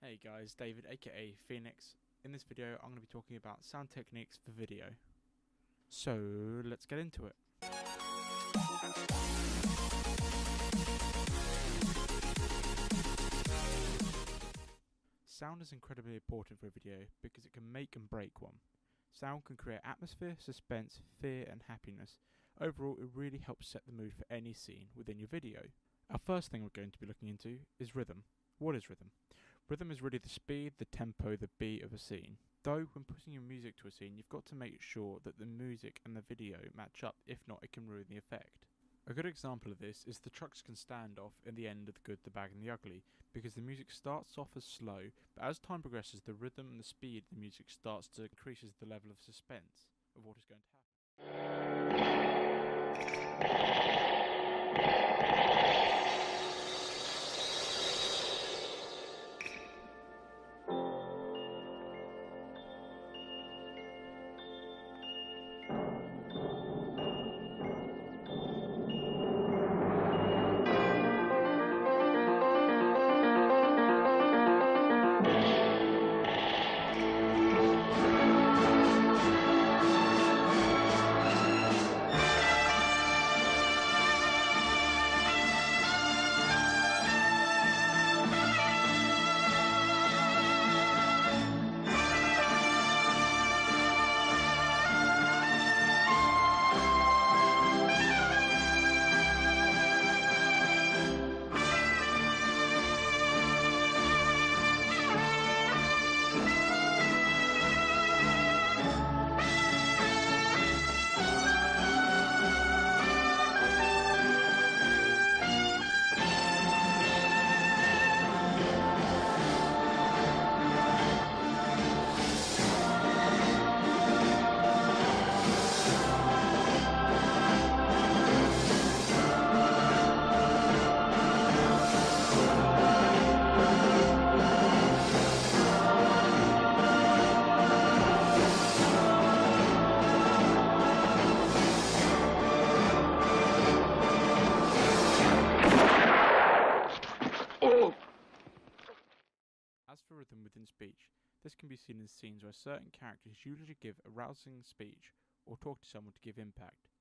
Hey guys, David aka Phoenix. In this video I'm going to be talking about sound techniques for video. So let's get into it. Sound is incredibly important for a video because it can make and break one. Sound can create atmosphere, suspense, fear and happiness. Overall, it really helps set the mood for any scene within your video. Our first thing we're going to be looking into is rhythm. What is rhythm? Rhythm is really the speed, the tempo, the beat of a scene. Though, when putting your music to a scene, you've got to make sure that the music and the video match up, if not it can ruin the effect. A good example of this is the Trucks Can Stand Off in the end of The Good, the Bad and the Ugly, because the music starts off as slow, but as time progresses the rhythm and the speed of the music starts to increases the level of suspense of what is going to happen. As for rhythm within speech, this can be seen in scenes where certain characters usually give a rousing speech or talk to someone to give impact.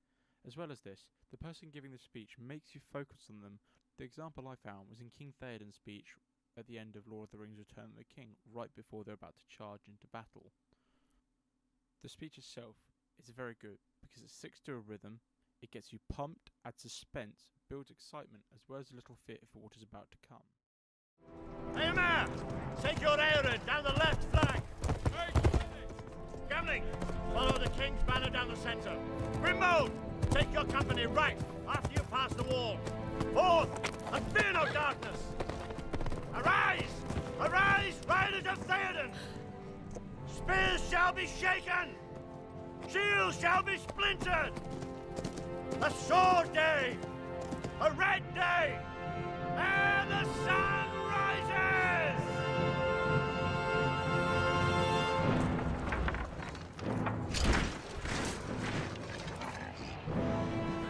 As well as this, the person giving the speech makes you focus on them. The example I found was in King Theoden's speech at the end of Lord of the Rings Return of the King, right before they're about to charge into battle. The speech itself is very good because it sticks to a rhythm, it gets you pumped, adds suspense, builds excitement as well as a little fear for what is about to come. Hey man! Take your Aeron down the left flank! Gamling, follow the King's banner down the centre. Grimmauld, take your company right after you pass the wall. Forth, and fear no darkness! Arise! Arise, riders of Theoden! Spears shall be shaken! Shields shall be splintered! A sword day! A red day! And the sun rises!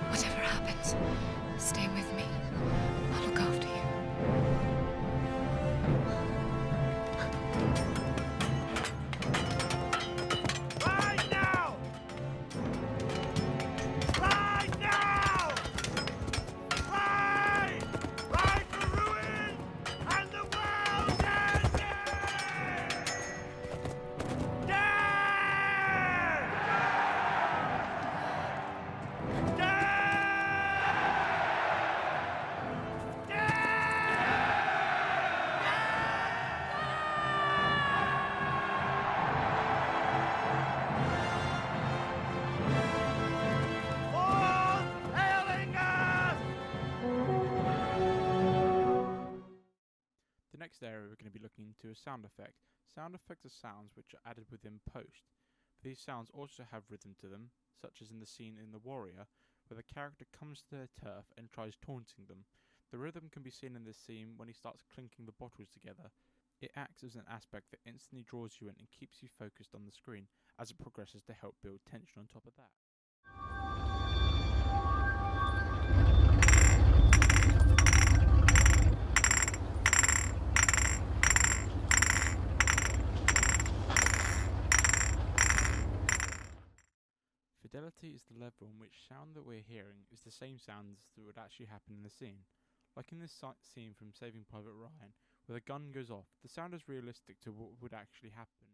Whatever happens, stay with me. I'll look after you. Ride now! Ride now! Ride! Ride for ruin and the world's ending! Death! Death! Forth, Eolinga! The next area we're going to be looking into is sound effect. Sound effects are sounds which are added within post. These sounds also have rhythm to them, such as in the scene in The Warrior, where the character comes to their turf and tries taunting them. The rhythm can be seen in this scene when he starts clinking the bottles together. It acts as an aspect that instantly draws you in and keeps you focused on the screen as it progresses to help build tension on top of that. fidelity is the level in which sound that we're hearing is the same sounds that would actually happen in the scene. Like in this scene from Saving Private Ryan, where the gun goes off, the sound is realistic to what would actually happen.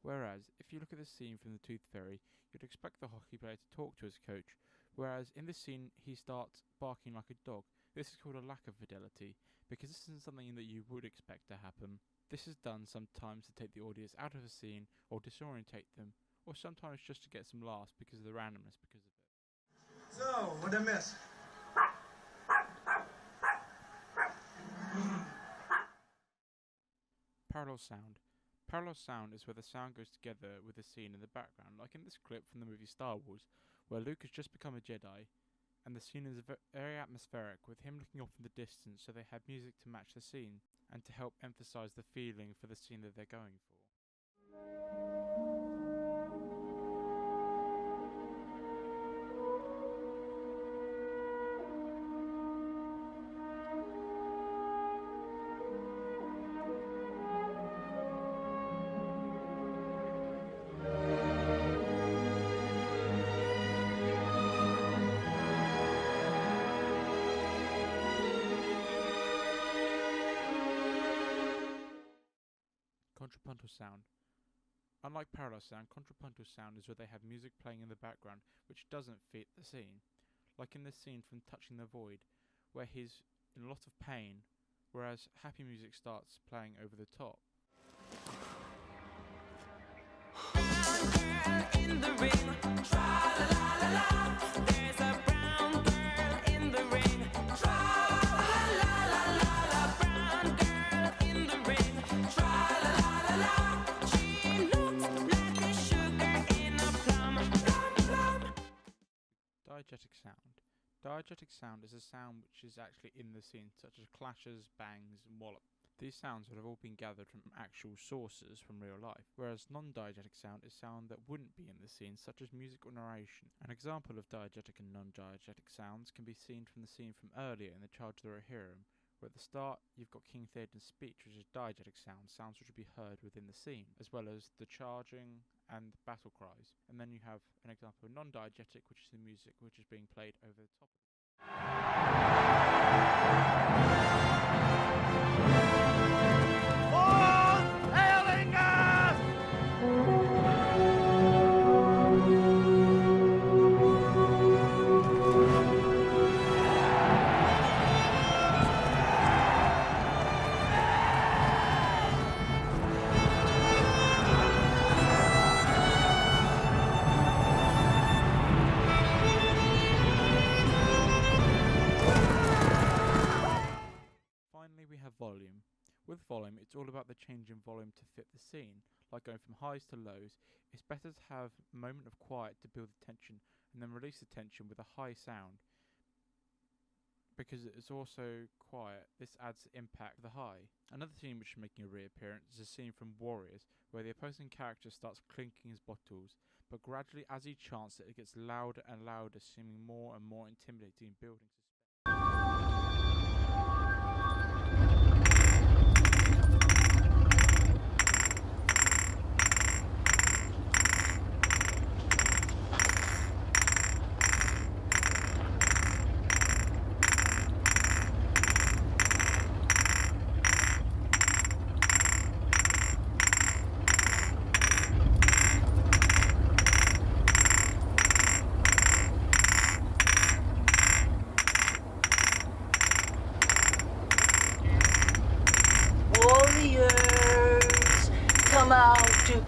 Whereas, if you look at the scene from The Tooth Fairy, you'd expect the hockey player to talk to his coach, whereas in this scene he starts barking like a dog. This is called a lack of fidelity, because this isn't something that you would expect to happen. This is done sometimes to take the audience out of a scene, or disorientate them, or sometimes just to get some laughs because of the randomness because of it. So, what'd I miss? Parallel sound. Parallel sound is where the sound goes together with the scene in the background, like in this clip from the movie Star Wars, where Luke has just become a Jedi, and the scene is very atmospheric, with him looking off in the distance, so they have music to match the scene, and to help emphasize the feeling for the scene that they're going for. Contrapuntal sound. Unlike parallel sound, contrapuntal sound is where they have music playing in the background which doesn't fit the scene. Like in this scene from Touching the Void, where he's in a lot of pain, whereas happy music starts playing over the top. In the rain, tra-la-la-la-la. There's a brown girl in the rain, tra-la-la-la-la. Brown girl in the rain, tra-la-la-la-la. She looks like the sugar in a plum, plum, plum. Diegetic sound. Diegetic sound is a sound which is actually in the scene, such as clashes, bangs, and wallop. These sounds would have all been gathered from actual sources from real life, whereas non-diegetic sound is sound that wouldn't be in the scene, such as music or narration. An example of diegetic and non-diegetic sounds can be seen from the scene from earlier in The Charge of the Rohirrim, where at the start you've got King Theoden's speech, which is diegetic sounds which would be heard within the scene, as well as the charging and battle cries. And then you have an example of non-diegetic, which is the music which is being played over the top of it. Volume. With volume, it's all about the change in volume to fit the scene, like going from highs to lows. It's better to have a moment of quiet to build the tension, and then release the tension with a high sound. Because it's also quiet, this adds impact to the high. Another scene which is making a reappearance is a scene from Warriors, where the opposing character starts clinking his bottles, but gradually as he chants it gets louder and louder, seeming more and more intimidating, building suspense. Come out to